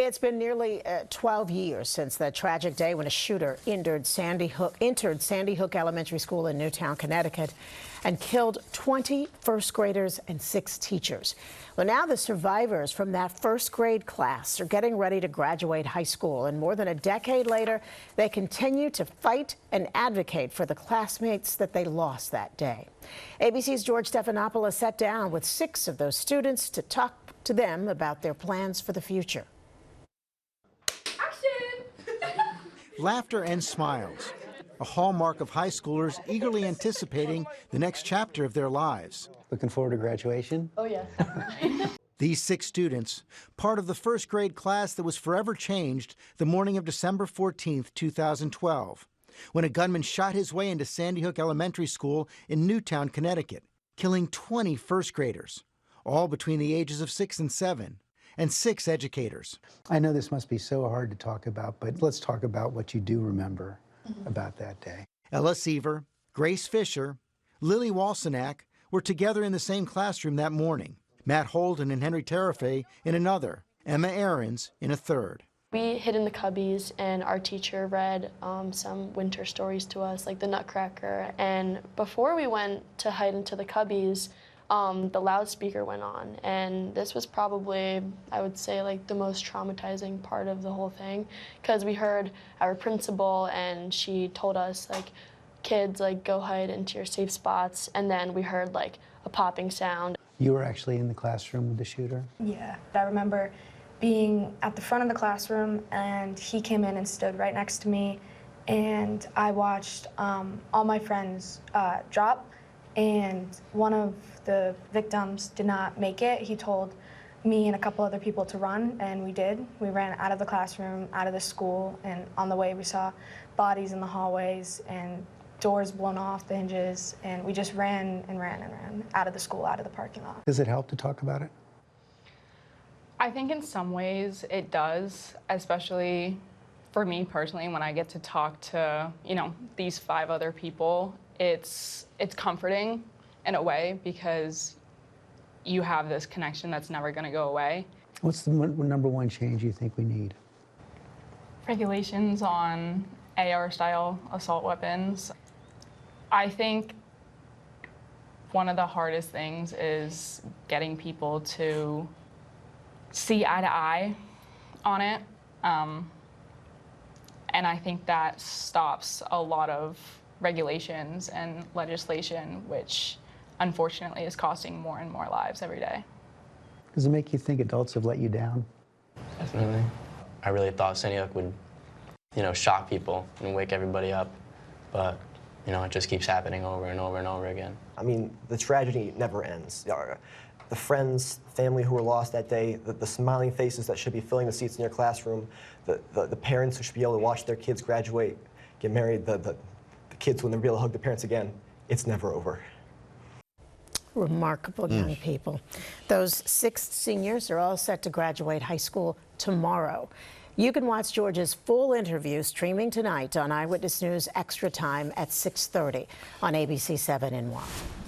It's been nearly 12 years since the tragic day when a shooter entered Sandy Hook Elementary School in Newtown, Connecticut, and killed 20 first graders and 6 teachers. Well, now the survivors from that first grade class are getting ready to graduate high school, and more than a decade later, they continue to fight and advocate for the classmates that they lost that day. ABC's George Stephanopoulos sat down with 6 of those students to talk to them about their plans for the future. Laughter and smiles, a hallmark of high schoolers eagerly anticipating the next chapter of their lives. Looking forward to graduation? Oh, yeah. These 6 students, part of the first grade class that was forever changed the morning of December 14th, 2012, when a gunman shot his way into Sandy Hook Elementary School in Newtown, Connecticut, killing 20 first graders, all between the ages of 6 and 7. And 6 educators. I know this must be so hard to talk about, but let's talk about what you do remember about that day. Ella Seaver, Grace Fisher, Lily Walsenack were together in the same classroom that morning. Matt Holden and Henry Terafay in another. Emma Ahrens in a third. We hid in the cubbies, and our teacher read some winter stories to us, like the Nutcracker. And before we went to hide into the cubbies, the loudspeaker went on, and this was probably, I would say, like the most traumatizing part of the whole thing, because we heard our principal, and she told us, like, kids, like, go hide into your safe spots, and then we heard like a popping sound. You were actually in the classroom with the shooter? Yeah, I remember being at the front of the classroom, and he came in and stood right next to me, and I watched all my friends drop. And one of the victims did not make it. He told me and a couple other people to run, and we did. We ran out of the classroom, out of the school, and on the way we saw bodies in the hallways and doors blown off the hinges, and we just ran and ran and ran out of the school, out of the parking lot. Does it help to talk about it? I think in some ways it does, especially for me personally, when I get to talk to, these 5 other people. It's comforting in a way, because you have this connection that's never going to go away. What's the number one change you think we need? Regulations on AR-style assault weapons. I think one of the hardest things is getting people to see eye to eye on it. And I think that stops a lot of regulations and legislation, which unfortunately is costing more and more lives every day. Does it make you think adults have let you down? Definitely. I really thought Sandy Hook would, shock people and wake everybody up, but, it just keeps happening over and over and over again. I mean, the tragedy never ends. The friends, family who were lost that day, the smiling faces that should be filling the seats in your classroom, the parents who should be able to watch their kids graduate, get married, the kids when they'll be able to hug their parents again, it's never over. Remarkable young people. Those 6 seniors are all set to graduate high school tomorrow. You can watch George's full interview streaming tonight on Eyewitness News Extra Time at 6:30 on ABC 7 in WABC.